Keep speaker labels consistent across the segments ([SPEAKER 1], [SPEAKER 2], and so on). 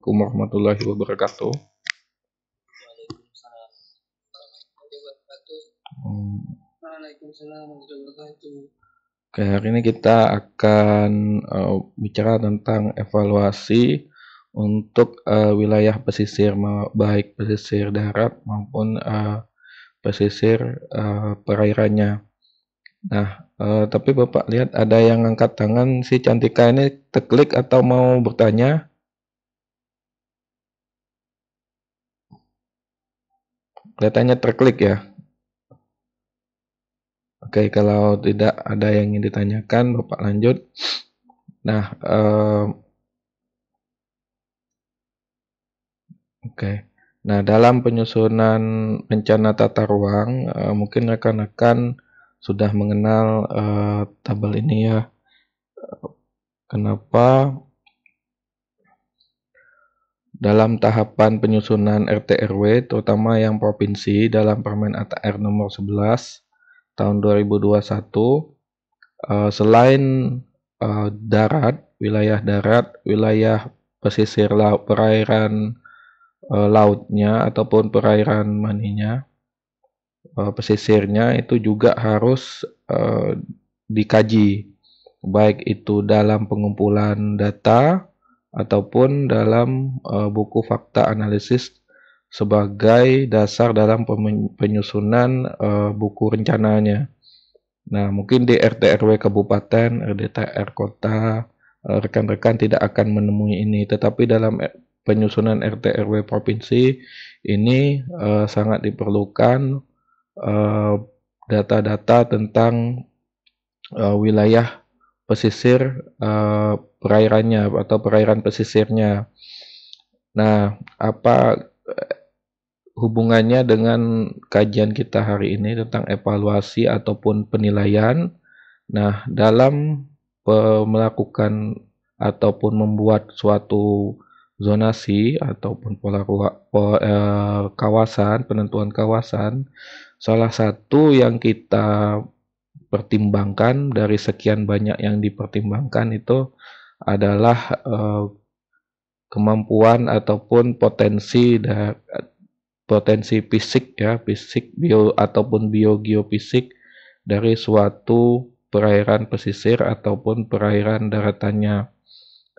[SPEAKER 1] Assalamualaikum warahmatullahi wabarakatuh.
[SPEAKER 2] Waalaikumsalam warahmatullahi wabarakatuh.
[SPEAKER 1] Oke, hari ini kita akan bicara tentang evaluasi untuk wilayah pesisir, baik pesisir darat maupun pesisir perairannya. Nah, tapi Bapak lihat ada yang angkat tangan, si Cantika ini teklik atau mau bertanya? Kelihatannya terklik ya. Oke, kalau tidak ada yang ingin ditanyakan, Bapak lanjut. Nah, oke. Nah, dalam penyusunan rencana tata ruang, mungkin rekan-rekan sudah mengenal tabel ini ya. Kenapa dalam tahapan penyusunan RT RW, terutama yang provinsi dalam Permen ATR nomor 11 tahun 2021, selain darat, wilayah pesisir laut, perairan lautnya ataupun perairan maninya, pesisirnya itu juga harus dikaji, baik itu dalam pengumpulan data ataupun dalam buku fakta analisis sebagai dasar dalam penyusunan buku rencananya. Nah, mungkin di RT RW kabupaten, RDTR kota, rekan-rekan tidak akan menemui ini, tetapi dalam penyusunan RT RW provinsi ini sangat diperlukan data-data tentang wilayah pesisir perairannya atau perairan pesisirnya. Nah, apa hubungannya dengan kajian kita hari ini tentang evaluasi ataupun penilaian? Nah, dalam melakukan ataupun membuat suatu zonasi ataupun kawasan, penentuan kawasan, salah satu yang kita pertimbangkan dari sekian banyak yang dipertimbangkan itu adalah kemampuan ataupun potensi fisik ya, fisik bio ataupun biogeofisik dari suatu perairan pesisir ataupun perairan daratannya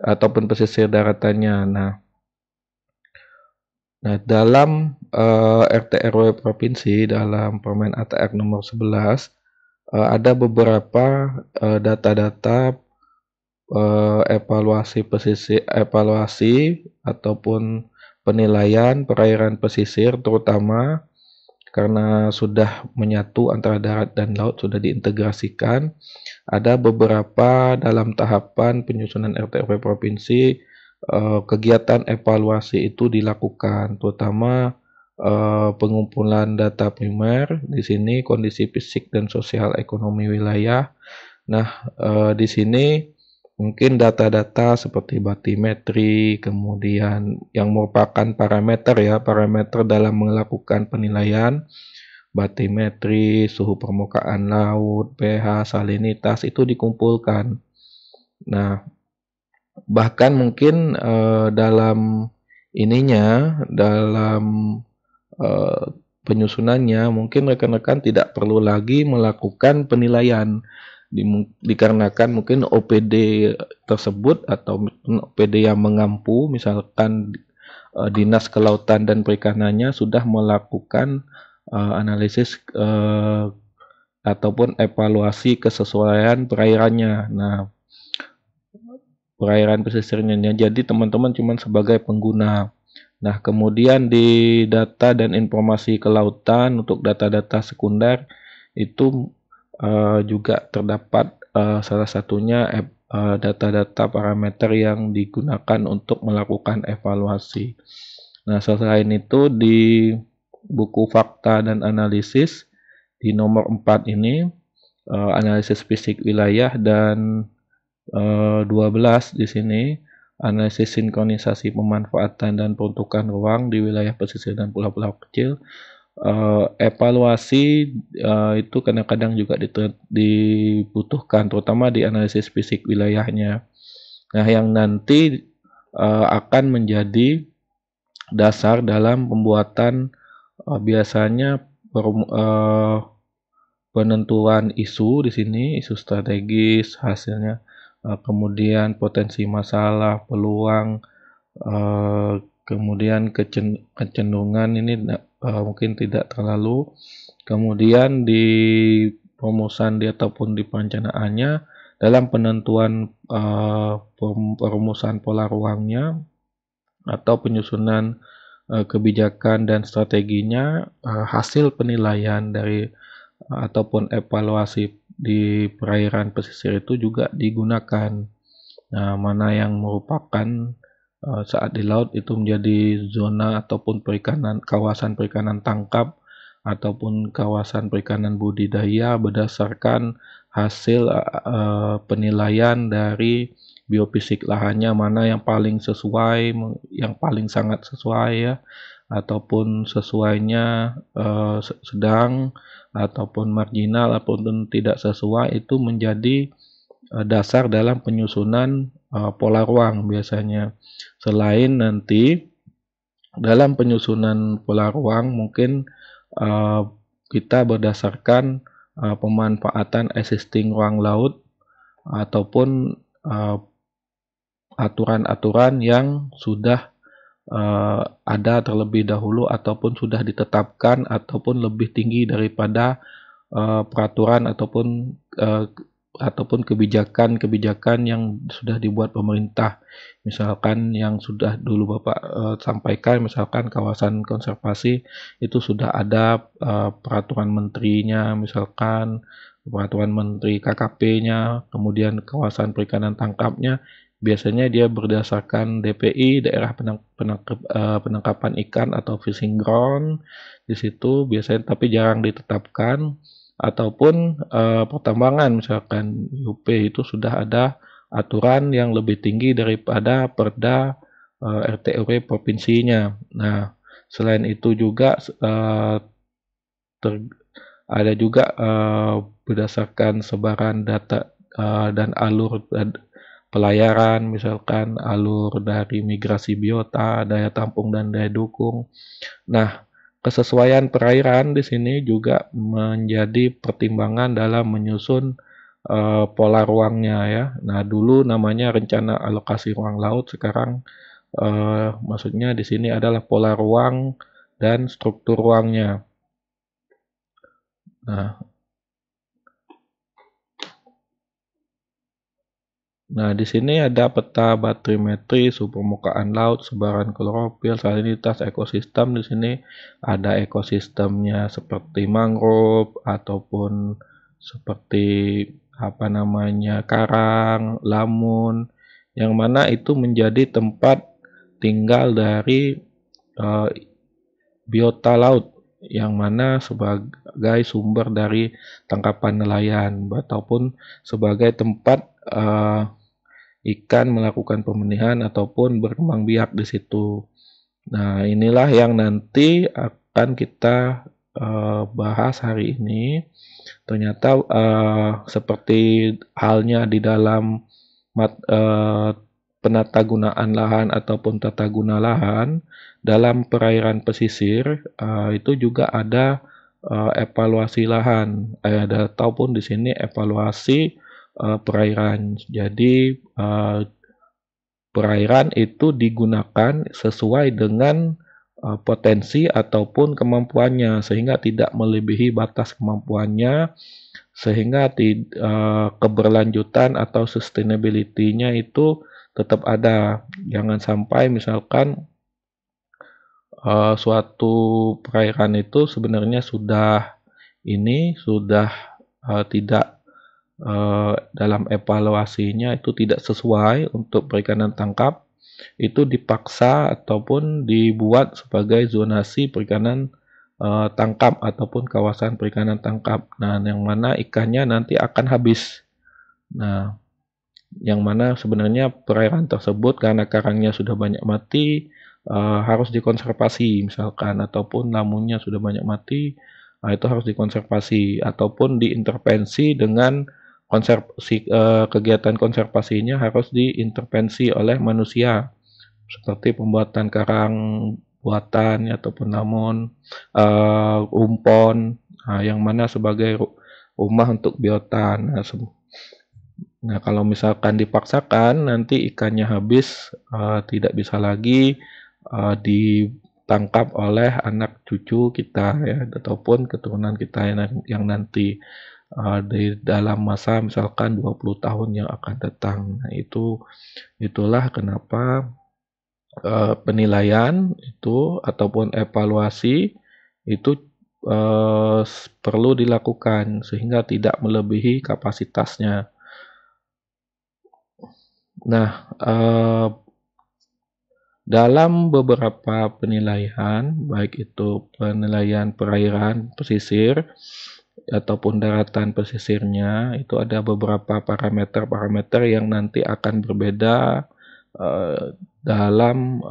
[SPEAKER 1] ataupun pesisir daratannya. Nah, dalam RT RW provinsi dalam Permen ATR nomor 11 ada beberapa data-data evaluasi ataupun penilaian perairan pesisir, terutama karena sudah menyatu antara darat dan laut, sudah diintegrasikan. Ada beberapa dalam tahapan penyusunan RT RW provinsi kegiatan evaluasi itu dilakukan, terutama pengumpulan data primer, di sini kondisi fisik dan sosial ekonomi wilayah. Nah, di sini mungkin data-data seperti batimetri, kemudian yang merupakan parameter dalam melakukan penilaian, batimetri, suhu permukaan laut, pH, salinitas itu dikumpulkan. Nah, bahkan mungkin dalam penyusunannya mungkin rekan-rekan tidak perlu lagi melakukan penilaian dikarenakan mungkin OPD tersebut atau OPD yang mengampu, misalkan Dinas Kelautan dan Perikanannya sudah melakukan analisis ataupun evaluasi kesesuaian perairannya. Nah, perairan pesisirnya. Jadi teman-teman cuma sebagai pengguna. Nah, kemudian di data dan informasi kelautan untuk data-data sekunder itu juga terdapat salah satunya data-data parameter yang digunakan untuk melakukan evaluasi. Nah, selain itu di buku fakta dan analisis di nomor 4 ini analisis fisik wilayah dan 12 di sini analisis sinkronisasi pemanfaatan dan peruntukan ruang di wilayah pesisir dan pulau-pulau kecil. Evaluasi itu kadang-kadang juga dibutuhkan, terutama di analisis fisik wilayahnya. Nah, yang nanti akan menjadi dasar dalam pembuatan biasanya penentuan isu di sini, isu strategis hasilnya, kemudian potensi masalah, peluang, kemudian kecenderungan ini mungkin tidak terlalu. Kemudian di perumusan ataupun di perencanaannya dalam penentuan perumusan pola ruangnya atau penyusunan kebijakan dan strateginya, hasil penilaian dari ataupun evaluasi di perairan pesisir itu juga digunakan. Nah, mana yang merupakan saat di laut itu menjadi zona ataupun kawasan perikanan tangkap ataupun kawasan perikanan budidaya berdasarkan hasil penilaian dari biofisik lahannya, mana yang paling sesuai, yang paling sangat sesuai ya, ataupun sesuainya sedang ataupun marginal ataupun tidak sesuai, itu menjadi dasar dalam penyusunan pola ruang biasanya. Selain nanti dalam penyusunan pola ruang mungkin kita berdasarkan pemanfaatan existing ruang laut ataupun aturan-aturan yang sudah ada terlebih dahulu ataupun sudah ditetapkan ataupun lebih tinggi daripada peraturan ataupun kebijakan yang sudah dibuat pemerintah. Misalkan yang sudah dulu Bapak sampaikan, misalkan kawasan konservasi itu sudah ada peraturan menterinya, misalkan peraturan menteri KKP-nya, kemudian kawasan perikanan tangkapnya, biasanya dia berdasarkan DPI, daerah penangkapan ikan atau fishing ground di situ biasanya, tapi jarang ditetapkan. Ataupun pertambangan, misalkan UP itu sudah ada aturan yang lebih tinggi daripada Perda RT RW provinsinya. Nah, selain itu juga ada juga berdasarkan sebaran data dan alur pelayaran, misalkan alur dari migrasi biota, daya tampung dan daya dukung. Nah, kesesuaian perairan di sini juga menjadi pertimbangan dalam menyusun pola ruangnya ya. Nah, dulu namanya rencana alokasi ruang laut, sekarang maksudnya di sini adalah pola ruang dan struktur ruangnya. Nah, di sini ada peta batrimetri suhu permukaan laut, sebaran klorofil, salinitas, ekosistem. Di sini ada ekosistemnya seperti mangrove ataupun seperti karang, lamun, yang mana itu menjadi tempat tinggal dari biota laut, yang mana sebagai sumber dari tangkapan nelayan ataupun sebagai tempat ikan melakukan pemenihan ataupun berkembang biak di situ. Nah, inilah yang nanti akan kita bahas hari ini. Ternyata seperti halnya di dalam penatagunaan lahan ataupun tata guna lahan dalam perairan pesisir, itu juga ada evaluasi lahan, ataupun di sini evaluasi perairan. Jadi perairan itu digunakan sesuai dengan potensi ataupun kemampuannya, sehingga tidak melebihi batas kemampuannya, sehingga keberlanjutan atau sustainability-nya itu tetap ada. Jangan sampai misalkan suatu perairan itu sebenarnya sudah tidak dalam evaluasinya itu tidak sesuai untuk perikanan tangkap, itu dipaksa ataupun dibuat sebagai zonasi perikanan tangkap ataupun kawasan perikanan tangkap. Nah, yang mana ikannya nanti akan habis. Nah, yang mana sebenarnya perairan tersebut karena karangnya sudah banyak mati, harus dikonservasi misalkan, ataupun lamunnya sudah banyak mati, itu harus dikonservasi ataupun diintervensi dengan kegiatan konservasinya harus diintervensi oleh manusia. seperti pembuatan karang buatan ataupun namun umpon, yang mana sebagai rumah untuk biota. Nah, kalau misalkan dipaksakan nanti ikannya habis, tidak bisa lagi ditangkap oleh anak cucu kita ya, ataupun keturunan kita yang nanti di dalam masa misalkan 20 tahun yang akan datang. Nah, itulah kenapa penilaian itu ataupun evaluasi itu perlu dilakukan sehingga tidak melebihi kapasitasnya. Nah, dalam beberapa penilaian, baik itu penilaian perairan pesisir ataupun daratan pesisirnya, itu ada beberapa parameter-parameter yang nanti akan berbeda dalam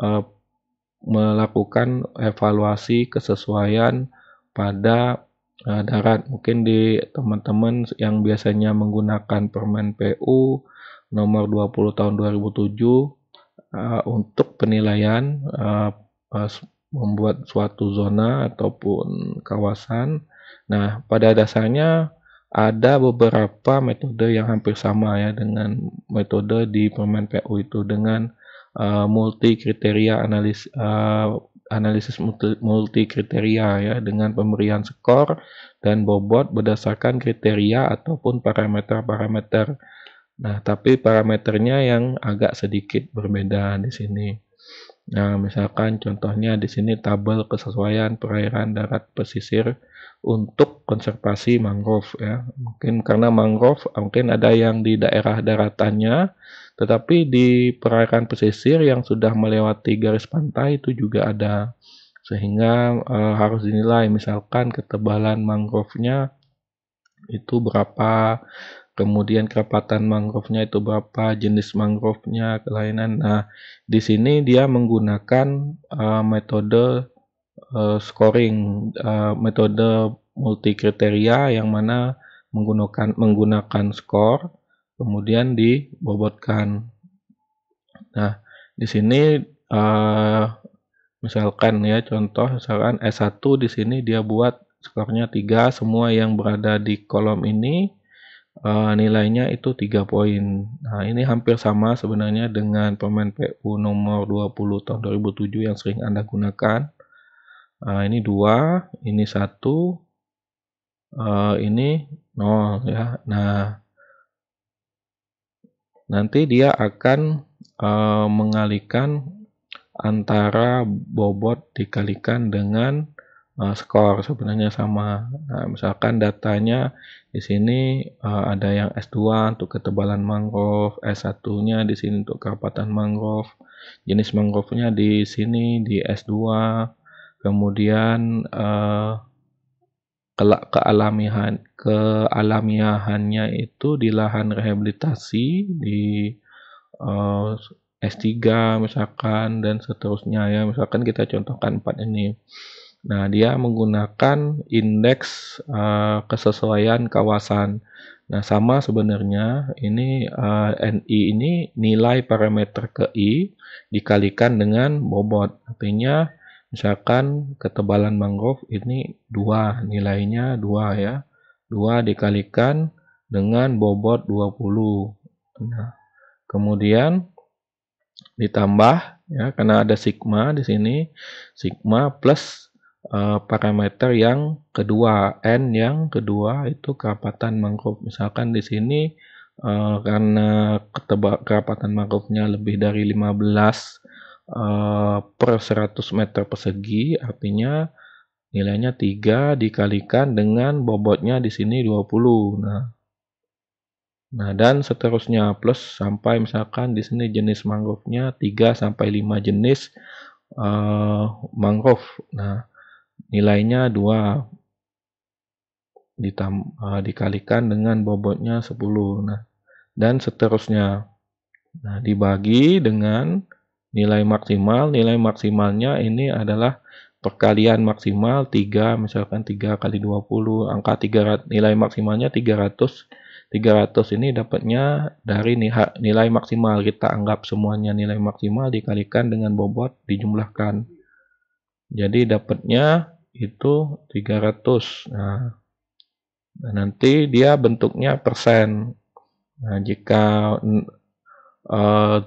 [SPEAKER 1] melakukan evaluasi kesesuaian pada darat. Mungkin di teman-teman yang biasanya menggunakan Permen PU nomor 20 tahun 2007 untuk penilaian membuat suatu zona ataupun kawasan. Nah, pada dasarnya ada beberapa metode yang hampir sama ya dengan metode di Permen PU itu dengan multi kriteria analisis multi kriteria ya, dengan pemberian skor dan bobot berdasarkan kriteria ataupun parameter-parameter. Nah, tapi parameternya yang agak sedikit berbeda di sini. Nah, misalkan contohnya di sini tabel kesesuaian perairan darat pesisir untuk konservasi mangrove ya. Mungkin karena mangrove mungkin ada yang di daerah daratannya, tetapi di perairan pesisir yang sudah melewati garis pantai itu juga ada. Sehingga harus dinilai misalkan ketebalan mangrove-nya itu berapa, kemudian kerapatan mangrove-nya itu berapa, jenis mangrove-nya, kelainan. Nah, di sini dia menggunakan metode scoring, metode multi kriteria yang mana menggunakan skor, kemudian dibobotkan. Nah, di sini misalkan ya contoh, misalkan S1 di sini dia buat skornya 3, semua yang berada di kolom ini nilainya itu 3 poin. Nah, ini hampir sama sebenarnya dengan Permen PU nomor 20 tahun 2007 yang sering Anda gunakan. Ini 2, ini 1, ini 0 ya. Nah, nanti dia akan mengalihkan antara bobot dikalikan dengan skor, sebenarnya sama. Nah, misalkan datanya di sini ada yang S2 untuk ketebalan mangrove, S1-nya di sini untuk kerapatan mangrove, jenis mangrove-nya di sini di S2, kemudian kealamiahannya itu di lahan rehabilitasi, di S3 misalkan dan seterusnya ya. Misalkan kita contohkan 4 ini. Nah, dia menggunakan indeks kesesuaian kawasan. Nah, sama sebenarnya ini NI ini nilai parameter ke I dikalikan dengan bobot. Artinya misalkan ketebalan mangrove ini 2, nilainya 2 ya. 2 dikalikan dengan bobot 20. Nah, kemudian ditambah ya, karena ada sigma di sini, sigma plus parameter yang kedua, N yang kedua itu kerapatan mangrove. Misalkan di sini karena kerapatan mangrove-nya lebih dari 15 per 100 meter persegi, artinya nilainya 3 dikalikan dengan bobotnya di sini 20. Nah, dan seterusnya plus sampai misalkan di sini jenis mangrove-nya 3 sampai 5 jenis mangrove. Nah, nilainya 2 dikalikan dengan bobotnya 10. Nah, dan seterusnya. Nah, dibagi dengan nilai maksimal. Nilai maksimalnya ini adalah perkalian maksimal 3, misalkan 3 kali 20, angka 300, nilai maksimalnya 300 300 ini dapatnya dari nilai maksimal. Kita anggap semuanya nilai maksimal dikalikan dengan bobot dijumlahkan. Jadi dapatnya itu 300. Nah, nanti dia bentuknya persen. Nah, jika 100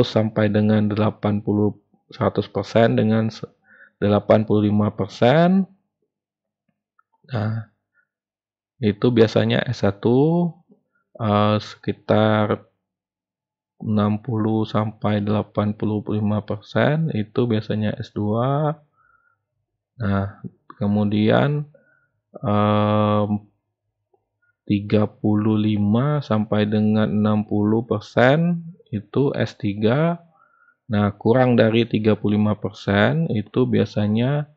[SPEAKER 1] sampai dengan 100% dengan 85%. Nah, itu biasanya S1 sekitar 60 sampai 85%, itu biasanya S2. Nah, kemudian 35 sampai dengan 60% itu S3. Nah, kurang dari 35% itu biasanya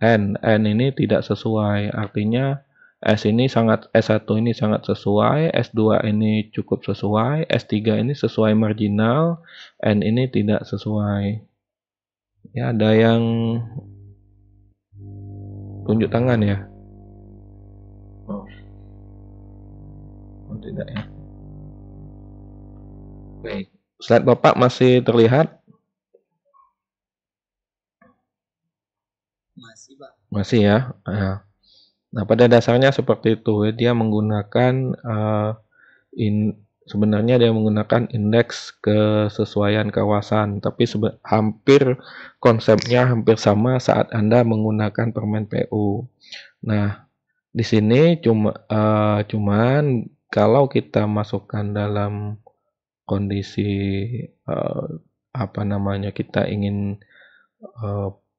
[SPEAKER 1] N. N ini tidak sesuai, artinya S1 ini sangat sesuai, S2 ini cukup sesuai, S3 ini sesuai marginal, N ini tidak sesuai. Ya, ada yang tunjuk tangan ya? Oh tidak ya. Baik. Slide Bapak masih terlihat?
[SPEAKER 2] Masih, Pak.
[SPEAKER 1] Masih ya. Nah, pada dasarnya seperti itu. Dia menggunakan sebenarnya dia menggunakan indeks kesesuaian kawasan, tapi konsepnya hampir sama saat Anda menggunakan permen PU. Nah, di sini cuman kalau kita masukkan dalam kondisi kita ingin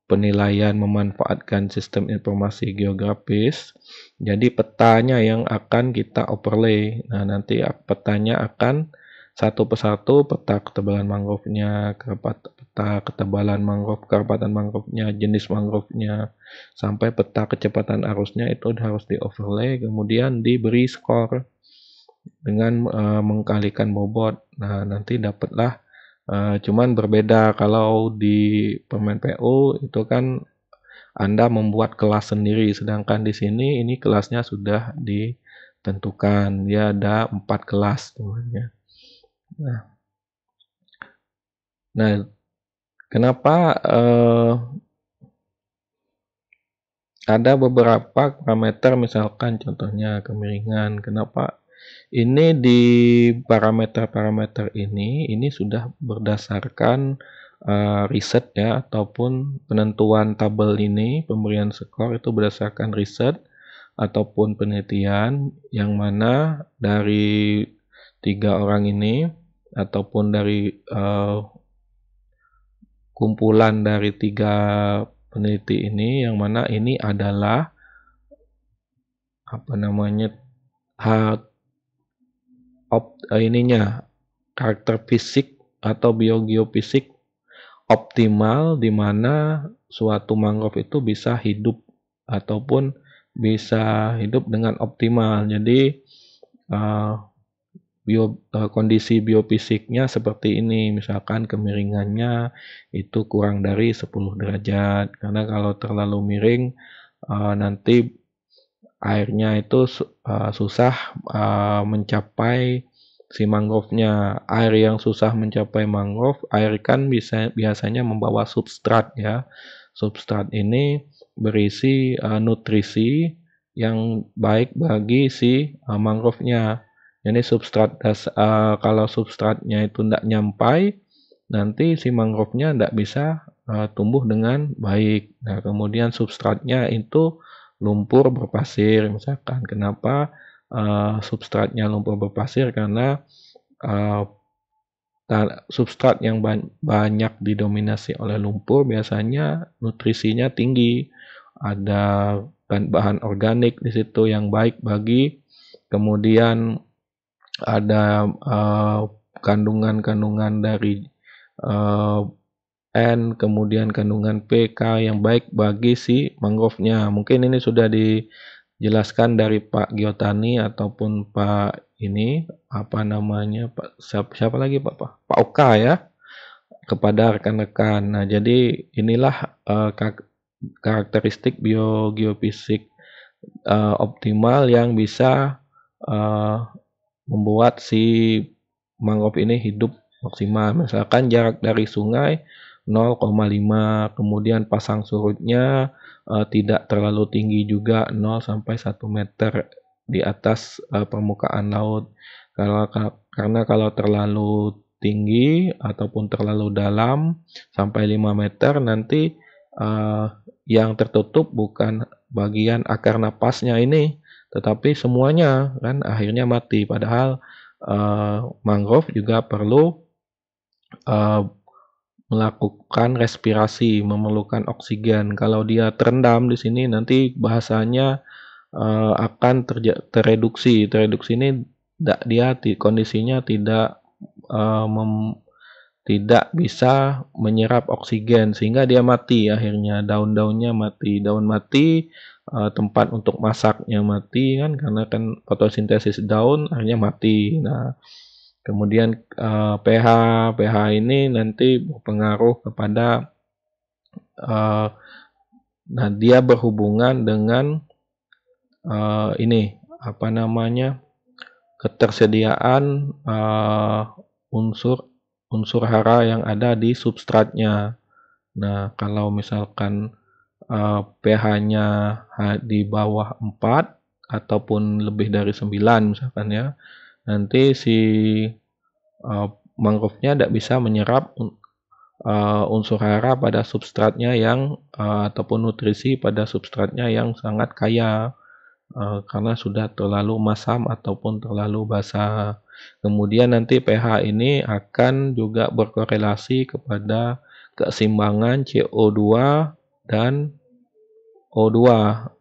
[SPEAKER 1] penilaian memanfaatkan sistem informasi geografis, jadi petanya yang akan kita overlay. Nah, nanti petanya akan satu persatu, peta ketebalan mangrove-nya, peta ketebalan mangrove, kerapatan mangrove-nya, jenis mangrove-nya, sampai peta kecepatan arusnya itu harus di overlay, kemudian diberi skor dengan mengkalikan bobot. Nah, nanti dapatlah cuman berbeda kalau di permen PU itu kan Anda membuat kelas sendiri, sedangkan di sini ini kelasnya sudah ditentukan. Dia ada 4 kelas semuanya. Nah, kenapa ada beberapa parameter, misalkan contohnya kemiringan. Kenapa ini di parameter-parameter ini sudah berdasarkan riset ya, ataupun penentuan tabel ini, pemberian skor itu berdasarkan riset ataupun penelitian, yang mana dari 3 orang ini ataupun dari kumpulan dari 3 peneliti ini, yang mana ini adalah karakter fisik atau biogeofisik optimal di mana suatu mangrove itu bisa hidup ataupun bisa hidup dengan optimal. Jadi kondisi biofisiknya seperti ini, misalkan kemiringannya itu kurang dari 10 derajat, karena kalau terlalu miring nanti airnya itu susah mencapai si mangrove-nya. Air yang susah mencapai mangrove, air kan biasanya membawa substrat ya. Substrat ini berisi nutrisi yang baik bagi si mangrove-nya. Jadi kalau substratnya itu tidak nyampai, nanti si mangrove-nya tidak bisa tumbuh dengan baik. Nah, kemudian substratnya itu lumpur berpasir, misalkan. Kenapa substratnya lumpur berpasir? Karena substrat yang banyak didominasi oleh lumpur biasanya nutrisinya tinggi, ada bahan organik di situ yang baik bagi, kemudian ada kandungan-kandungan dari N, kemudian kandungan PK yang baik bagi si mangrove-nya. Mungkin ini sudah dijelaskan dari Pak Giotani ataupun Pak siapa lagi Pak Oka ya, kepada rekan-rekan. Nah, jadi inilah karakteristik biogeofisik optimal yang bisa membuat si mangrove ini hidup maksimal. Misalkan jarak dari sungai 0,5, kemudian pasang surutnya tidak terlalu tinggi juga 0 sampai 1 meter di atas permukaan laut. Karena kalau terlalu tinggi ataupun terlalu dalam sampai 5 meter nanti yang tertutup bukan bagian akar napasnya ini, tetapi semuanya kan akhirnya mati. Padahal mangrove juga perlu melakukan respirasi, memerlukan oksigen. Kalau dia terendam di sini nanti bahasanya akan tereduksi. Tereduksi ini dia kondisinya tidak bisa menyerap oksigen sehingga dia mati, akhirnya daun-daunnya mati. Daun mati, tempat untuk masaknya mati kan, karena kan fotosintesis daun akhirnya mati. Nah, kemudian pH ini nanti berpengaruh kepada nah dia berhubungan dengan ini apa namanya, ketersediaan unsur hara yang ada di substratnya. Nah, kalau misalkan pH-nya di bawah 4 ataupun lebih dari 9 misalkan ya, nanti si mangrove-nya tidak bisa menyerap unsur hara pada substratnya yang ataupun nutrisi pada substratnya yang sangat kaya karena sudah terlalu masam ataupun terlalu basah. Kemudian nanti pH ini akan juga berkorelasi kepada keseimbangan CO2 dan O2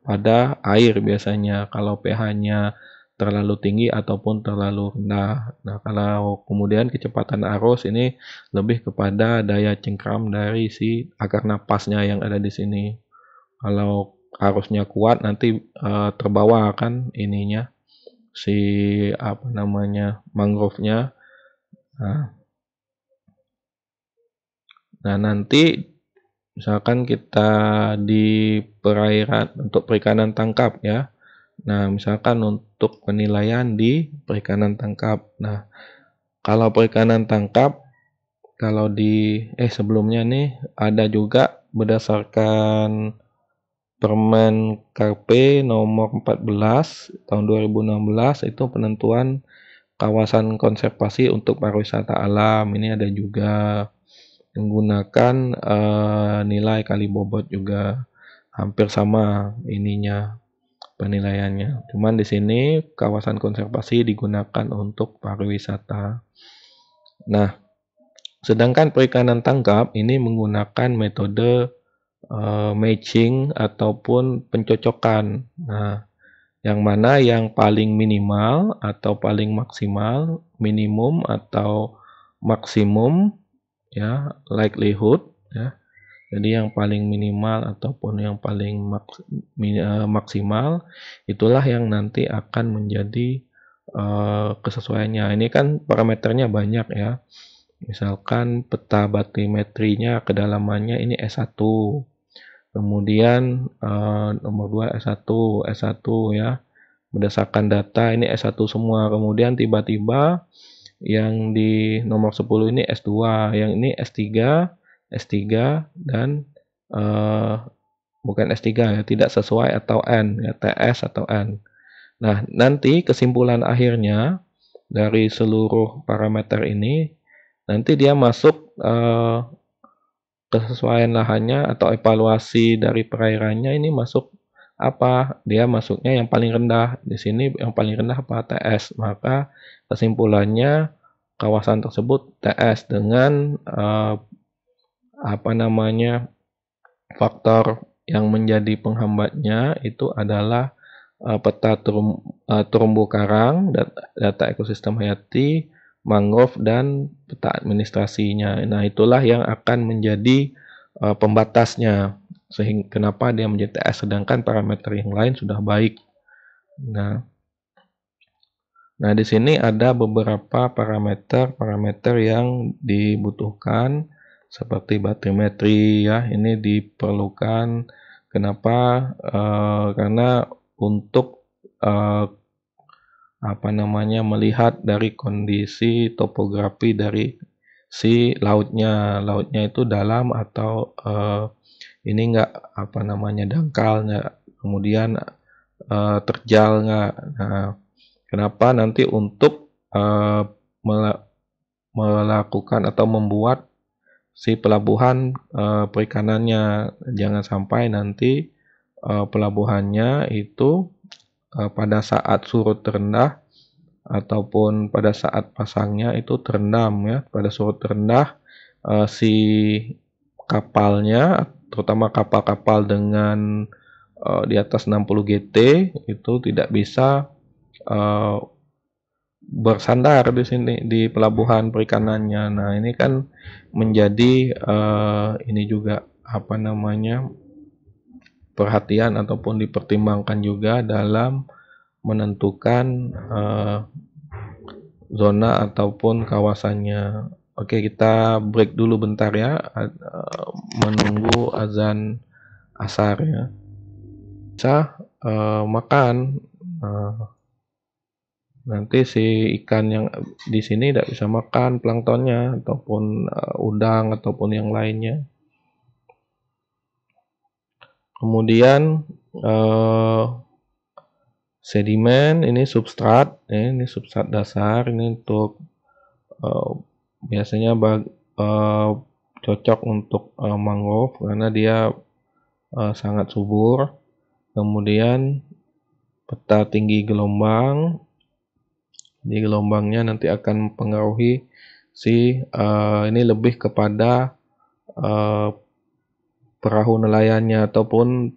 [SPEAKER 1] pada air biasanya kalau pH-nya terlalu tinggi ataupun terlalu rendah. Nah, kalau kemudian kecepatan arus ini lebih kepada daya cengkram dari si akar napasnya yang ada di sini. Kalau arusnya kuat nanti terbawa kan ininya si apa namanya mangrove-nya. Nah, nanti misalkan kita di perairan untuk perikanan tangkap ya. Nah, misalkan untuk penilaian di perikanan tangkap. Nah, kalau perikanan tangkap, kalau di sebelumnya nih ada juga berdasarkan Permen KP nomor 14 tahun 2016 itu penentuan kawasan konservasi untuk pariwisata alam. Ini ada juga menggunakan nilai kali bobot juga hampir sama ininya penilaiannya. Cuman di sini kawasan konservasi digunakan untuk pariwisata. Nah, sedangkan perikanan tangkap ini menggunakan metode matching ataupun pencocokan. Nah, yang mana yang paling minimal atau paling maksimal, minimum atau maksimum ya, likelihood ya. Jadi yang paling minimal ataupun yang paling maksimal itulah yang nanti akan menjadi kesesuaiannya. Ini kan parameternya banyak ya. Misalkan peta batimetrinya kedalamannya ini S1. Kemudian nomor 2 S1 ya. Berdasarkan data ini S1 semua. Kemudian tiba-tiba yang di nomor 10 ini S2, yang ini S3 dan bukan S3 ya, tidak sesuai atau N ya, TS atau N. Nah, nanti kesimpulan akhirnya dari seluruh parameter ini nanti dia masuk kesesuaian lahannya atau evaluasi dari perairannya ini masuk apa? Dia masuknya yang paling rendah. Di sini yang paling rendah apa? TS. Maka kesimpulannya kawasan tersebut TS dengan apa namanya? Faktor yang menjadi penghambatnya itu adalah peta terumbu karang, data ekosistem hayati, mangrove dan peta administrasinya. Nah, itulah yang akan menjadi pembatasnya. Sehingga kenapa dia menjadi TS sedangkan parameter yang lain sudah baik. Nah, di sini ada beberapa parameter yang dibutuhkan seperti batimetri ya. Ini diperlukan kenapa? Karena untuk melihat dari kondisi topografi dari si lautnya. Lautnya itu dalam atau ini enggak dangkal enggak, kemudian terjal enggak. Nah, kenapa nanti untuk melakukan atau membuat si pelabuhan perikanannya, jangan sampai nanti pelabuhannya itu pada saat surut terendah ataupun pada saat pasangnya itu terendam ya. Pada surut terendah si kapalnya, terutama kapal-kapal dengan di atas 60 GT itu tidak bisa bersandar di sini di pelabuhan perikanannya. Nah, ini kan menjadi ini juga perhatian ataupun dipertimbangkan juga dalam menentukan zona ataupun kawasannya. Oke, kita break dulu bentar ya, menunggu azan asar ya. Bisa makan. Nanti si ikan yang di sini tidak bisa makan planktonnya ataupun udang ataupun yang lainnya. Kemudian sedimen ini substrat, ini substrat dasar, ini untuk biasanya cocok untuk mangrove karena dia sangat subur. Kemudian peta tinggi gelombang, di gelombangnya nanti akan mempengaruhi si ini lebih kepada perahu nelayannya ataupun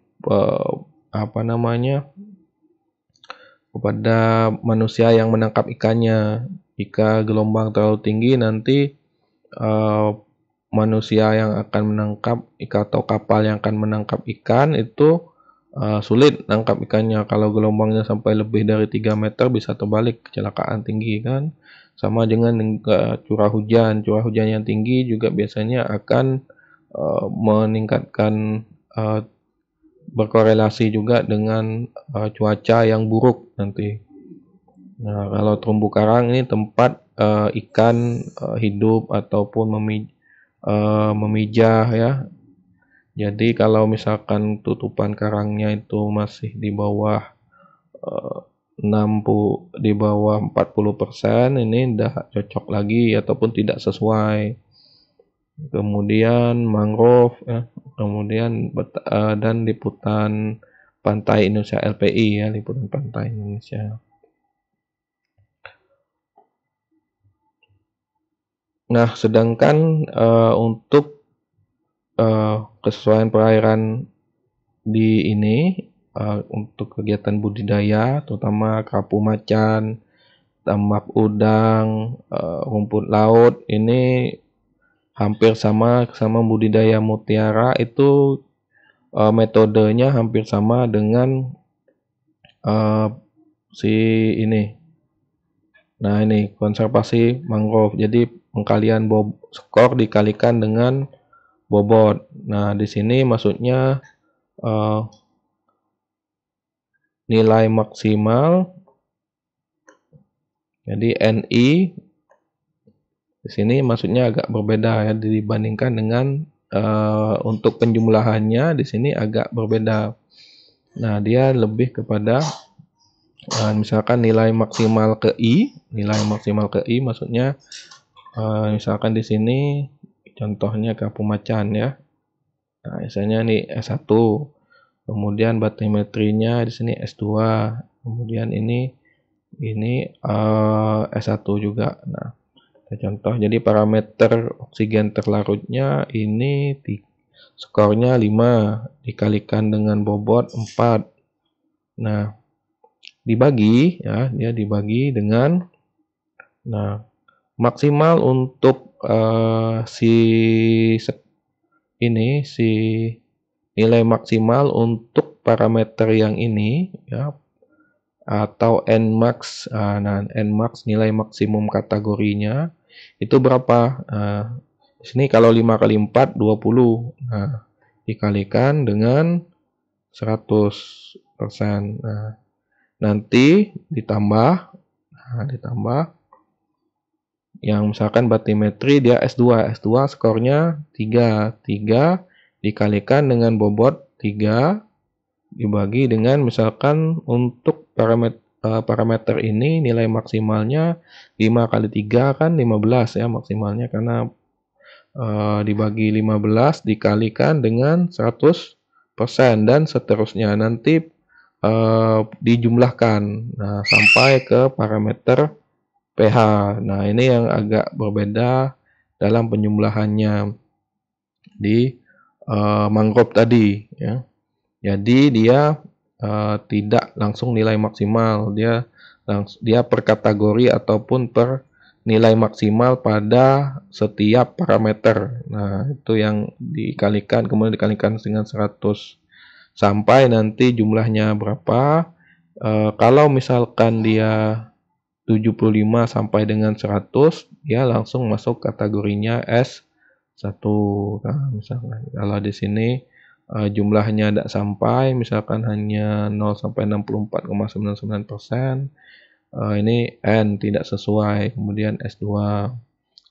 [SPEAKER 1] kepada manusia yang menangkap ikannya. Jika gelombang terlalu tinggi nanti manusia yang akan menangkap ikan atau kapal yang akan menangkap ikan itu sulit nangkap ikannya. Kalau gelombangnya sampai lebih dari 3 meter bisa terbalik, kecelakaan tinggi kan. Sama dengan curah hujan. Curah hujan yang tinggi juga biasanya akan meningkatkan berkorelasi juga dengan cuaca yang buruk nanti. Nah, kalau terumbu karang ini tempat ikan hidup ataupun memijah ya. Jadi kalau misalkan tutupan karangnya itu masih di bawah 40%, ini udah cocok lagi ataupun tidak sesuai. Kemudian mangrove ya, kemudian dan liputan pantai Indonesia LPI ya, liputan pantai Indonesia. Nah, sedangkan untuk kesesuaian perairan di ini untuk kegiatan budidaya, terutama kerapu macan, tambak udang, rumput laut, ini hampir sama budidaya mutiara itu metodenya hampir sama dengan si ini. Nah, ini konservasi mangrove. Jadi pengkalian skor dikalikan dengan bobot. Nah, di sini maksudnya nilai maksimal. Jadi NI di sini maksudnya agak berbeda ya dibandingkan dengan untuk penjumlahannya di sini agak berbeda. Nah, dia lebih kepada misalkan nilai maksimal ke I maksudnya misalkan di sini contohnya kerapu macan ya. Nah, misalnya ini S1. Kemudian batimetrinya di sini S2. Kemudian ini S1 juga. Nah, contoh jadi parameter oksigen terlarutnya ini skornya 5 dikalikan dengan bobot 4. Nah, dibagi ya, dia dibagi dengan maksimal untuk si nilai maksimal untuk parameter yang ini ya atau Nmax. Nah, Nmax nilai maksimum kategorinya itu berapa? Di sini kalau 5 kali 4 20. Nah, dikalikan dengan 100. Nah, nanti ditambah yang misalkan batimetri dia S2 skornya 3 dikalikan dengan bobot 3 dibagi dengan misalkan untuk parameter ini nilai maksimalnya 5 kali 3 kan 15 ya maksimalnya, karena dibagi 15 dikalikan dengan 100% dan seterusnya, nanti dijumlahkan sampai ke parameter pH. Nah, ini yang agak berbeda dalam penjumlahannya di mangrove tadi ya. Jadi dia tidak langsung nilai maksimal, dia per kategori ataupun per nilai maksimal pada setiap parameter. Nah, itu yang dikalikan, kemudian dikalikan dengan 100 sampai nanti jumlahnya berapa. Kalau misalkan dia 75 sampai dengan 100, dia langsung masuk kategorinya S1. Nah, misalkan kalau di sini jumlahnya tidak sampai, misalkan hanya 0 sampai 64,99%, ini N tidak sesuai, kemudian S2.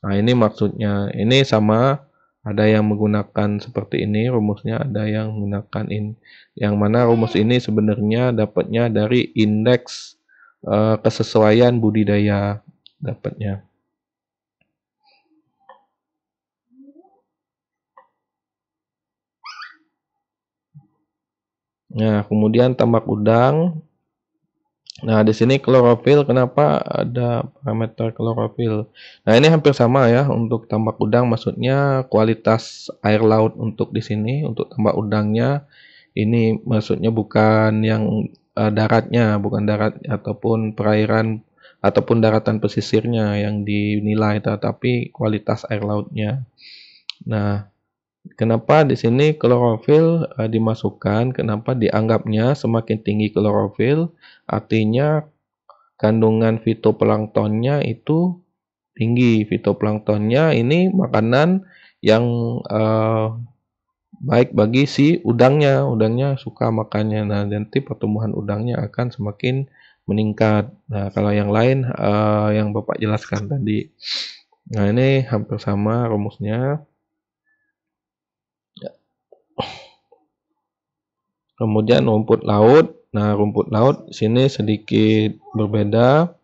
[SPEAKER 1] Nah, ini maksudnya, ini sama, ada yang menggunakan seperti ini rumusnya, ada yang menggunakan yang mana rumus ini sebenarnya dapatnya dari indeks kesesuaian budidaya dapatnya. Nah, kemudian tambak udang. Nah, di sini klorofil, kenapa ada parameter klorofil? Nah, ini hampir sama ya untuk tambak udang, maksudnya kualitas air laut untuk di sini, untuk tambak udangnya, ini maksudnya bukan yang daratnya, bukan darat ataupun perairan ataupun daratan pesisirnya yang dinilai, tetapi kualitas air lautnya. Nah, kenapa di sini klorofil dimasukkan? Kenapa dianggapnya semakin tinggi klorofil? Artinya kandungan fitoplanktonnya itu tinggi. Fitoplanktonnya ini makanan yang baik bagi si udangnya. Udangnya suka makannya. Nah, nanti pertumbuhan udangnya akan semakin meningkat. Nah, kalau yang lain yang Bapak jelaskan tadi. Nah, ini hampir sama rumusnya. Kemudian rumput laut. Nah, rumput laut sini sedikit berbeda.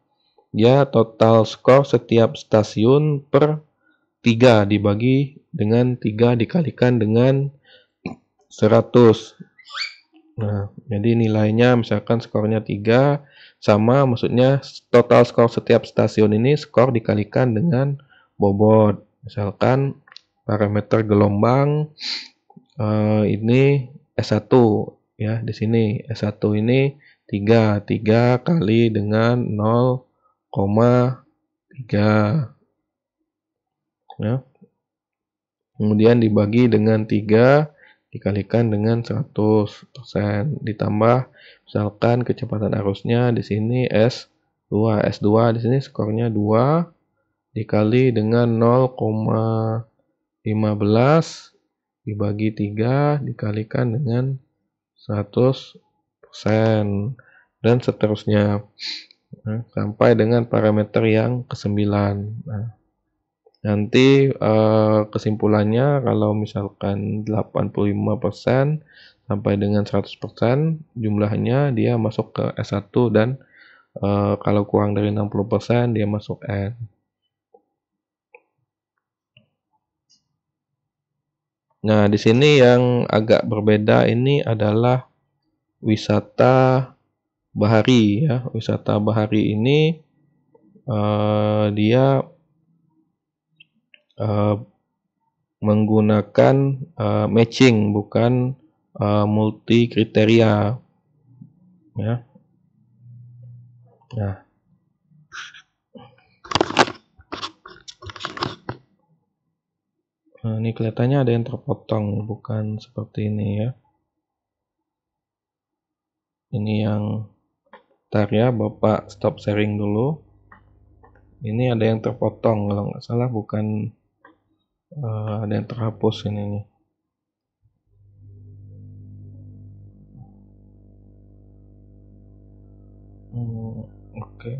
[SPEAKER 1] Dia total skor setiap stasiun per 3 dibagi dengan 3 dikalikan dengan 100. Nah, jadi nilainya misalkan skornya 3 sama, maksudnya total skor setiap stasiun ini skor dikalikan dengan bobot. Misalkan parameter gelombang ini S1 ya, di sini S1 ini 3 kali dengan 0,3 ya. Kemudian dibagi dengan 3 dikalikan dengan 100%, ditambah misalkan kecepatan arusnya di sini S2 di sini skornya 2 dikali dengan 0,15 dibagi 3 dikalikan dengan 100% dan seterusnya sampai dengan parameter yang ke-9. Nah, nanti kesimpulannya kalau misalkan 85% sampai dengan 100% jumlahnya dia masuk ke S1 dan kalau kurang dari 60% dia masuk N. Nah, di sini yang agak berbeda ini adalah wisata bahari ya. Wisata bahari ini dia menggunakan matching bukan multi kriteria ya. Nah, ini kelihatannya ada yang terpotong, bukan seperti ini ya. Ini yang ntar ya, Bapak stop sharing dulu. Ini ada yang terpotong kalau nggak salah, bukan ada yang terhapus ini nih. Oke.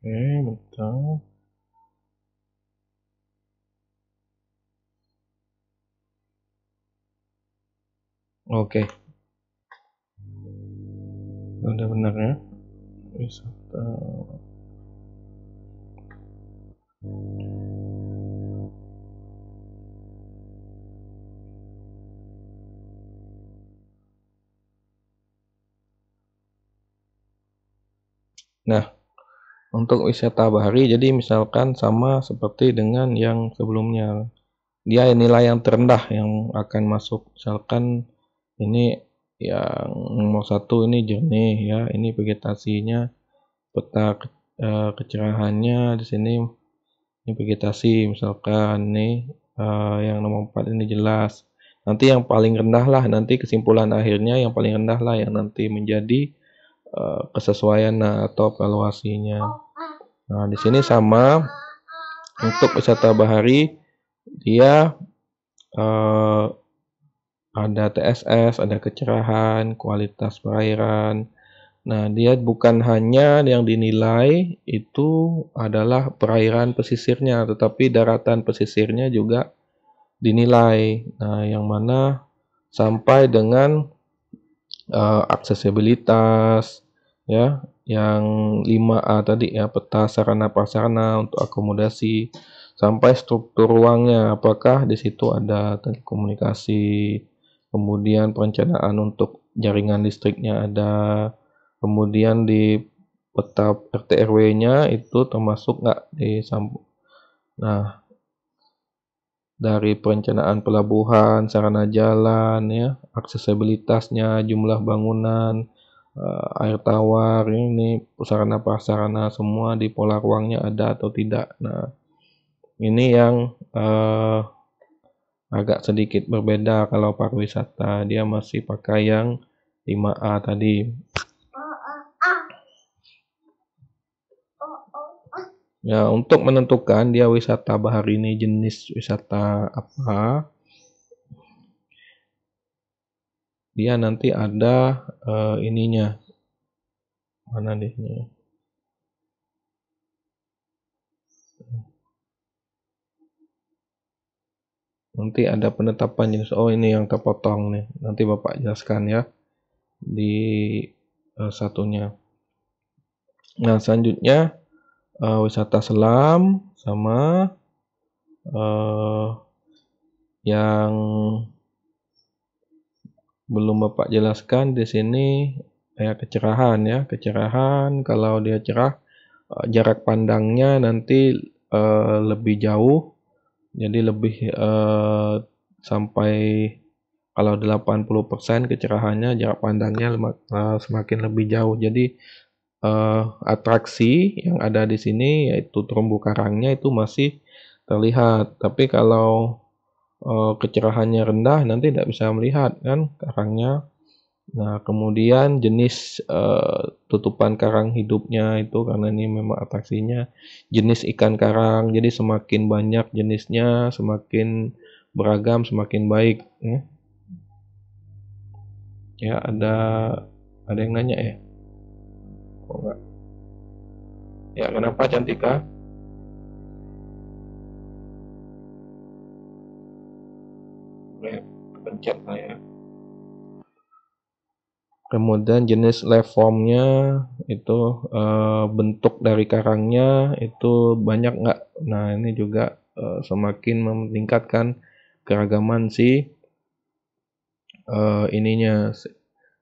[SPEAKER 1] Oke, bentar. Oke, udah benar ya. Wisata. Nah, untuk wisata bahari, jadi misalkan sama seperti dengan yang sebelumnya. Dia nilai yang terendah yang akan masuk. Misalkan ini yang nomor 1 ini jernih ya, ini vegetasinya, peta kecerahannya di sini ini vegetasi misalkan nih, yang nomor 4 ini jelas. Nanti yang paling rendah lah, nanti kesimpulan akhirnya yang paling rendah lah yang nanti menjadi kesesuaian atau evaluasinya. Nah, di sini sama untuk wisata bahari dia ada TSS, ada kecerahan, kualitas perairan. Nah, dia bukan hanya yang dinilai itu adalah perairan pesisirnya, tetapi daratan pesisirnya juga dinilai. Nah, yang mana sampai dengan aksesibilitas ya, yang 5A tadi ya, peta sarana prasarana untuk akomodasi sampai struktur ruangnya, apakah di situ ada telekomunikasi, kemudian perencanaan untuk jaringan listriknya ada, kemudian di peta RT RW-nya itu termasuk nggak di Nah, dari perencanaan pelabuhan, sarana jalan ya, aksesibilitasnya, jumlah bangunan, air tawar, ini sarana prasarana semua di pola ruangnya ada atau tidak. Nah, ini yang agak sedikit berbeda kalau pariwisata, dia masih pakai yang 5A tadi. Ya, untuk menentukan dia wisata bahari ini jenis wisata apa, dia nanti ada ininya. Mana deh ini? Nanti ada penetapan jenis. Oh, ini yang terpotong nih. Nanti Bapak jelaskan ya di satunya. Nah, selanjutnya wisata selam sama yang belum Bapak jelaskan di sini kayak kecerahan ya. Kecerahan kalau dia cerah jarak pandangnya nanti lebih jauh. Jadi lebih sampai kalau 80% kecerahannya jarak pandangnya semakin lebih jauh. Jadi atraksi yang ada di sini yaitu terumbu karangnya itu masih terlihat. Tapi kalau kecerahannya rendah nanti tidak bisa melihat kan karangnya. Nah, kemudian jenis tutupan karang hidupnya itu karena ini memang atraksinya jenis ikan karang. Jadi semakin banyak jenisnya, semakin beragam, semakin baik ya. Ya, ada yang nanya ya? Oh, enggak. Ya, kenapa Cantika? Pencet lah ya. Kemudian jenis liveformnya itu bentuk dari karangnya itu banyak nggak? Nah, ini juga semakin meningkatkan keragaman ininya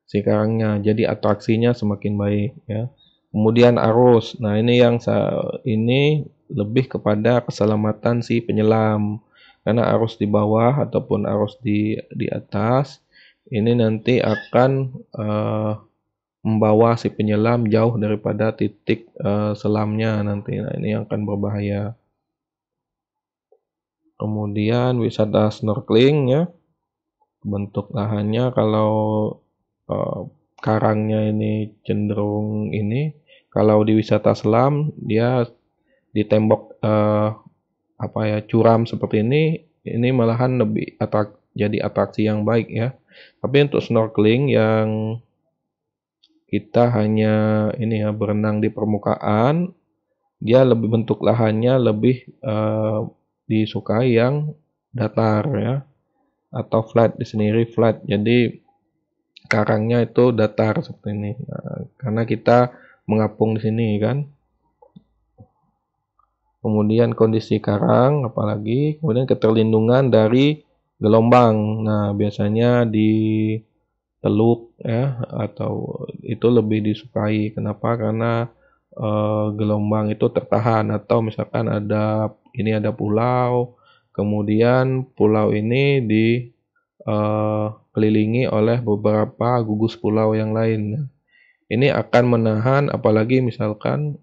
[SPEAKER 1] si karangnya. Jadi atraksinya semakin baik ya. Kemudian arus. Nah, ini yang ini lebih kepada keselamatan si penyelam. Karena arus di bawah ataupun arus di atas ini nanti akan membawa si penyelam jauh daripada titik selamnya nanti. Nah, ini yang akan berbahaya. Kemudian wisata snorkeling ya. Bentuk lahannya kalau karangnya ini cenderung ini, kalau di wisata selam dia di tembok curam seperti ini ini malahan lebih jadi atraksi yang baik ya. Tapi untuk snorkeling yang kita hanya ini ya berenang di permukaan, dia lebih bentuk lahannya lebih disukai yang datar ya, atau flat, di sini flat. Jadi karangnya itu datar seperti ini. Nah, karena kita mengapung di sini kan. Kemudian kondisi karang, apalagi kemudian keterlindungan dari gelombang. Nah, biasanya di teluk ya, atau itu lebih disukai. Kenapa? Karena gelombang itu tertahan, atau misalkan ada pulau, kemudian pulau ini dikelilingi oleh beberapa gugus pulau yang lain. Ini akan menahan, apalagi misalkan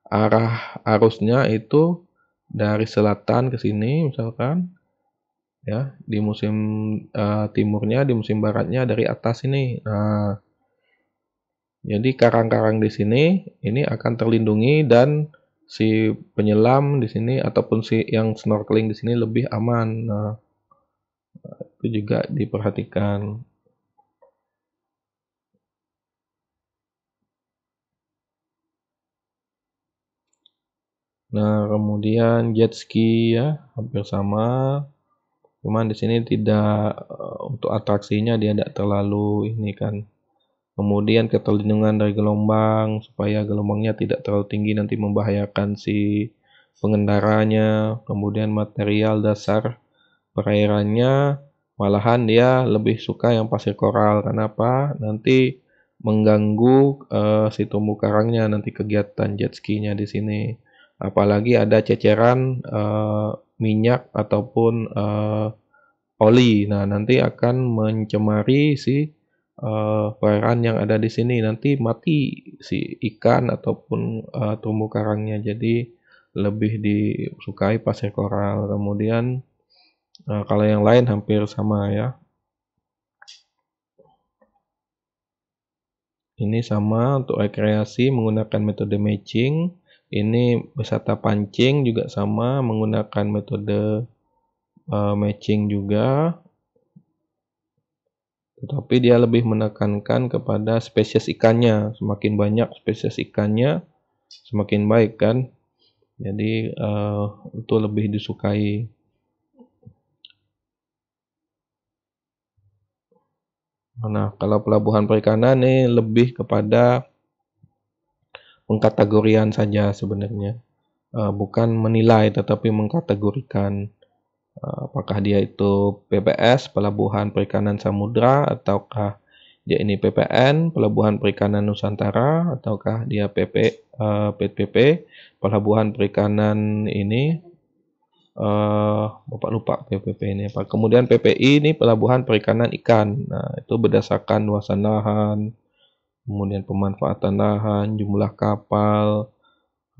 [SPEAKER 1] arah arusnya itu dari selatan ke sini misalkan ya, di musim timurnya, di musim baratnya dari atas ini. Nah, jadi karang-karang di sini ini akan terlindungi, dan si penyelam di sini ataupun si yang snorkeling di sini lebih aman. Nah, itu juga diperhatikan. Nah, kemudian jet ski ya, hampir sama. Cuman di sini tidak untuk atraksinya dia tidak terlalu ini kan. Kemudian keterlindungan dari gelombang, supaya gelombangnya tidak terlalu tinggi nanti membahayakan si pengendaranya. Kemudian material dasar perairannya, malahan dia lebih suka yang pasir koral. Kenapa? Nanti mengganggu si terumbu karangnya, nanti kegiatan jet ski-nya di sini. Apalagi ada ceceran minyak ataupun oli. Nah, nanti akan mencemari si perairan yang ada di sini. Nanti mati si ikan ataupun terumbu karangnya. Jadi lebih disukai pasir koral. Kemudian kalau yang lain hampir sama ya. Ini sama untuk rekreasi menggunakan metode matching. Ini wisata pancing juga sama menggunakan metode matching juga. Tetapi dia lebih menekankan kepada spesies ikannya. Semakin banyak spesies ikannya, semakin baik kan. Jadi itu lebih disukai. Nah, kalau pelabuhan perikanan ini lebih kepada pengkategorian saja sebenarnya. Bukan menilai, tetapi mengkategorikan. Apakah dia itu PPS, Pelabuhan Perikanan Samudra, ataukah dia ini PPN, Pelabuhan Perikanan Nusantara, ataukah dia PPP, Pelabuhan Perikanan ini, Bapak lupa PPP ini apa. Kemudian PPI ini Pelabuhan Perikanan Ikan. Nah, itu berdasarkan luasan lahan, kemudian pemanfaatan lahan, jumlah kapal,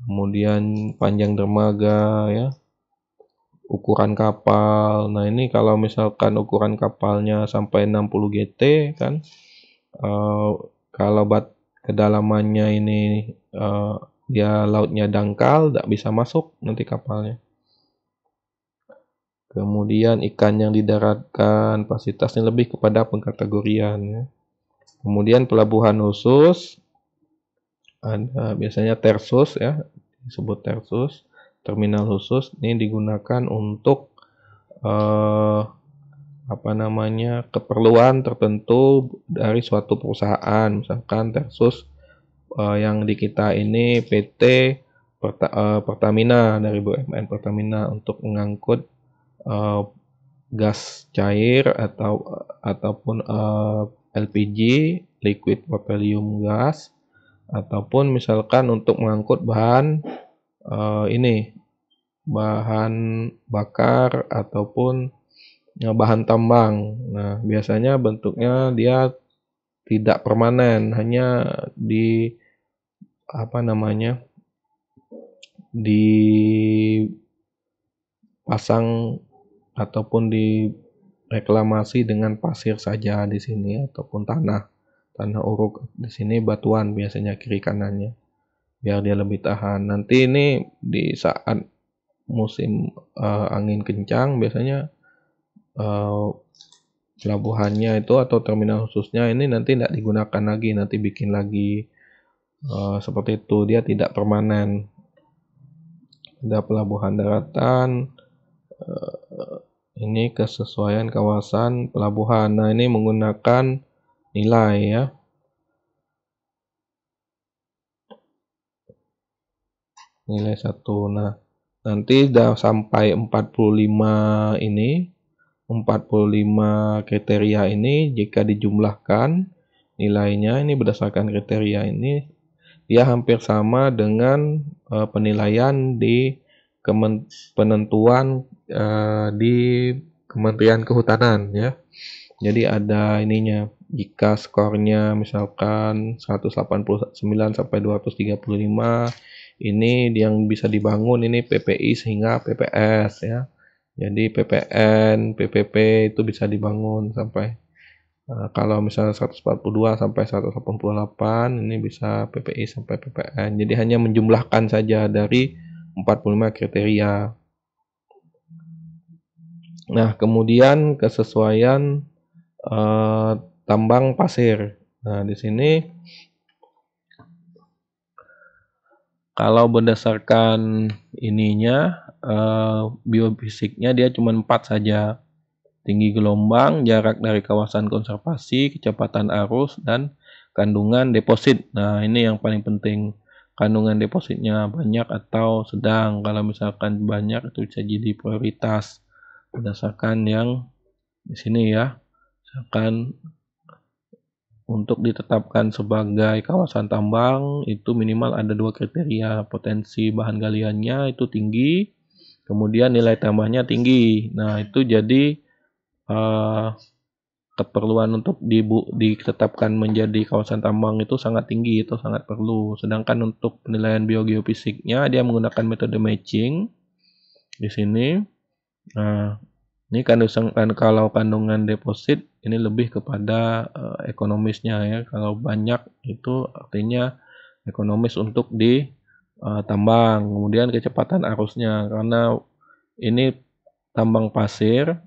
[SPEAKER 1] kemudian panjang dermaga ya, ukuran kapal. Nah, ini kalau misalkan ukuran kapalnya sampai 60 GT kan, kalau kedalamannya ini dia lautnya dangkal, tidak bisa masuk nanti kapalnya. Kemudian ikan yang didaratkan, kapasitasnya lebih kepada pengkategorian ya. Kemudian pelabuhan khusus, ada biasanya tersus ya, disebut tersus. Terminal khusus ini digunakan untuk keperluan tertentu dari suatu perusahaan. Misalkan tersus yang di kita ini PT Pertamina, dari BUMN Pertamina, untuk mengangkut gas cair ataupun LPG, liquid petroleum gas, ataupun misalkan untuk mengangkut bahan bahan bakar ataupun bahan tambang. Nah, biasanya bentuknya dia tidak permanen, hanya dipasang ataupun direklamasi dengan pasir saja di sini, ataupun tanah uruk. Di sini batuan biasanya kiri kanannya, biar dia lebih tahan. Nanti ini di saat musim angin kencang, biasanya pelabuhannya itu atau terminal khususnya ini nanti tidak digunakan lagi, nanti bikin lagi seperti itu, dia tidak permanen. Ada pelabuhan daratan, ini kesesuaian kawasan pelabuhan. Nah, ini menggunakan nilai ya. Nilai 1. Nah, nanti sudah sampai 45 ini, 45 kriteria ini jika dijumlahkan nilainya ini berdasarkan kriteria ini, dia hampir sama dengan penilaian di penentuan di Kementerian Kehutanan ya. Jadi ada ininya, jika skornya misalkan 189 sampai 235, ini yang bisa dibangun ini PPI sehingga PPS ya. Jadi PPN, PPP itu bisa dibangun sampai kalau misalnya 142 sampai 188 ini bisa PPI sampai PPN. Jadi hanya menjumlahkan saja dari 45 kriteria. Nah, kemudian kesesuaian tambang pasir. Nah, di sini kalau berdasarkan ininya biofisiknya dia cuma 4 saja. Tinggi gelombang, jarak dari kawasan konservasi, kecepatan arus, dan kandungan deposit. Nah, ini yang paling penting. Kandungan depositnya banyak atau sedang. Kalau misalkan banyak itu bisa jadi prioritas berdasarkan yang di sini ya. Misalkan untuk ditetapkan sebagai kawasan tambang itu minimal ada 2 kriteria. Potensi bahan galiannya itu tinggi, kemudian nilai tambahnya tinggi. Nah, itu jadi keperluan untuk ditetapkan menjadi kawasan tambang itu sangat tinggi, itu sangat perlu. Sedangkan untuk penilaian biogeofisiknya dia menggunakan metode matching di sini. Nah, ini kalau kandungan deposit ini lebih kepada ekonomisnya ya. Kalau banyak itu artinya ekonomis untuk ditambang. Kemudian kecepatan arusnya, karena ini tambang pasir.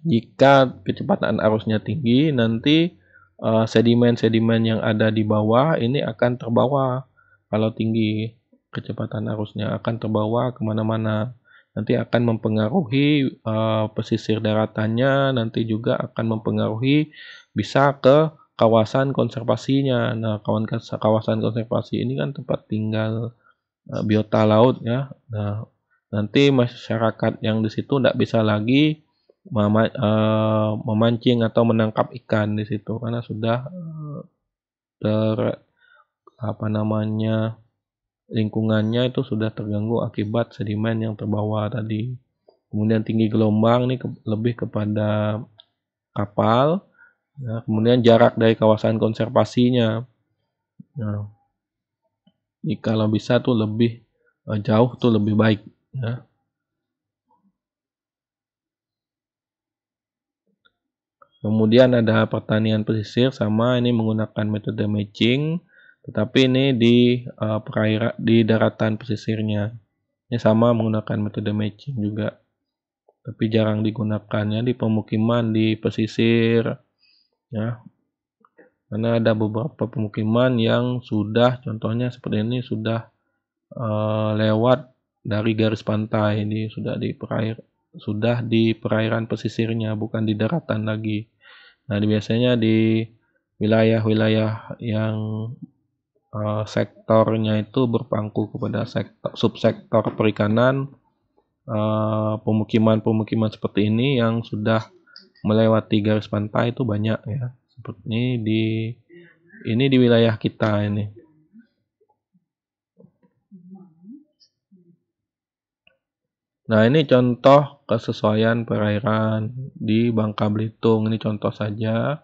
[SPEAKER 1] Jika kecepatan arusnya tinggi, nanti sedimen-sedimen yang ada di bawah ini akan terbawa. Kalau tinggi kecepatan arusnya akan terbawa kemana-mana. Nanti akan mempengaruhi pesisir daratannya, nanti juga akan mempengaruhi bisa ke kawasan konservasinya. Nah, kawasan konservasi ini kan tempat tinggal biota laut ya. Nah, nanti masyarakat yang di situ tidak bisa lagi memancing atau menangkap ikan di situ karena sudah lingkungannya itu sudah terganggu akibat sedimen yang terbawa tadi. Kemudian tinggi gelombang ini lebih kepada kapal. Ya, kemudian jarak dari kawasan konservasinya. Nah, kalau bisa tuh lebih jauh tuh lebih baik. Ya. Kemudian ada pertanian pesisir sama ini menggunakan metode matching, tetapi ini di daratan pesisirnya. Ini sama menggunakan metode matching juga, tapi jarang digunakan ya di pemukiman di pesisir ya. Karena ada beberapa pemukiman yang sudah contohnya seperti ini sudah lewat dari garis pantai, ini sudah di perairan pesisirnya, bukan di daratan lagi. Nah, biasanya di wilayah-wilayah yang sektornya itu berpangku kepada subsektor perikanan, pemukiman-pemukiman seperti ini yang sudah melewati garis pantai itu banyak ya. Seperti ini di wilayah kita ini. Nah, ini contoh kesesuaian perairan di Bangka Belitung. Ini contoh saja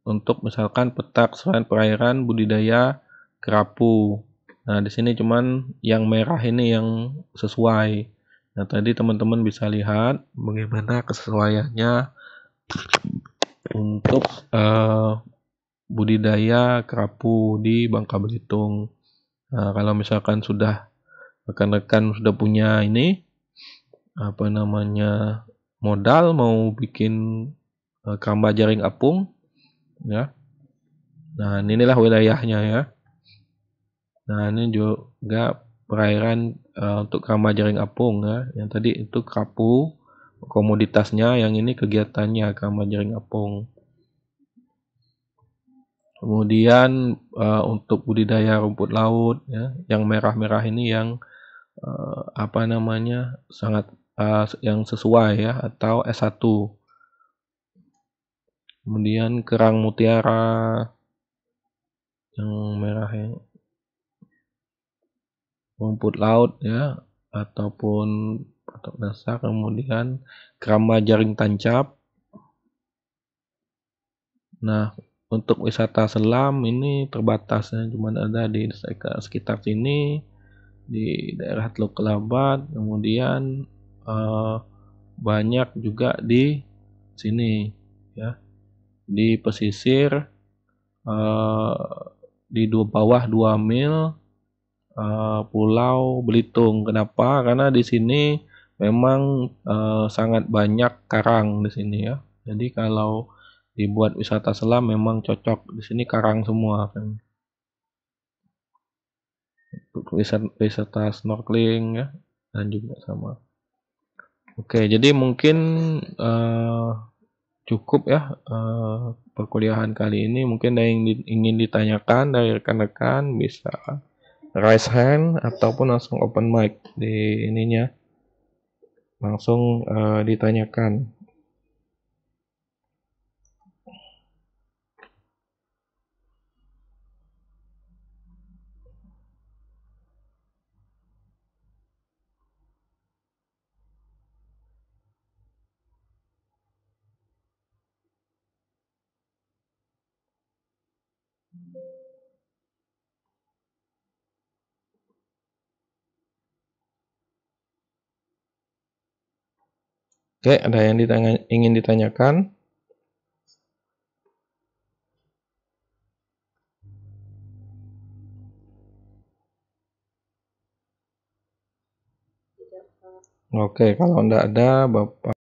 [SPEAKER 1] untuk misalkan peta kesesuaian perairan budidaya kerapu. Nah, di sini cuman yang merah ini yang sesuai. Nah, tadi teman-teman bisa lihat bagaimana kesesuaiannya untuk budidaya kerapu di Bangka Belitung. Nah, kalau misalkan sudah rekan-rekan sudah punya ini apa namanya modal mau bikin keramba jaring apung ya. Nah, inilah wilayahnya ya. Nah, ini juga perairan untuk keramba jaring apung ya. Yang tadi itu kerapu komoditasnya, yang ini kegiatannya keramba jaring apung. Kemudian untuk budidaya rumput laut ya, yang merah-merah ini yang apa namanya sangat yang sesuai ya, atau S1. Kemudian kerang mutiara yang merah ya, rumput laut ya, ataupun patok dasar. Kemudian keramba jaring tancap. Nah, untuk wisata selam ini terbatas ya, cuma ada di sekitar sini, di daerah Teluk Kelabat. Kemudian banyak juga di sini ya, di pesisir di bawah 2 mil Pulau Belitung. Kenapa? Karena di sini memang sangat banyak karang di sini ya. Jadi kalau dibuat wisata selam memang cocok. Di sini karang semua kan. Untuk wisata snorkeling ya, dan juga sama. Oke, jadi mungkin cukup ya perkuliahan kali ini. Mungkin ada yang ingin ditanyakan dari rekan-rekan, bisa raise hand ataupun langsung open mic di ininya, langsung ditanyakan. Oke, ada yang ingin ditanyakan? Oke, kalau enggak ada, Bapak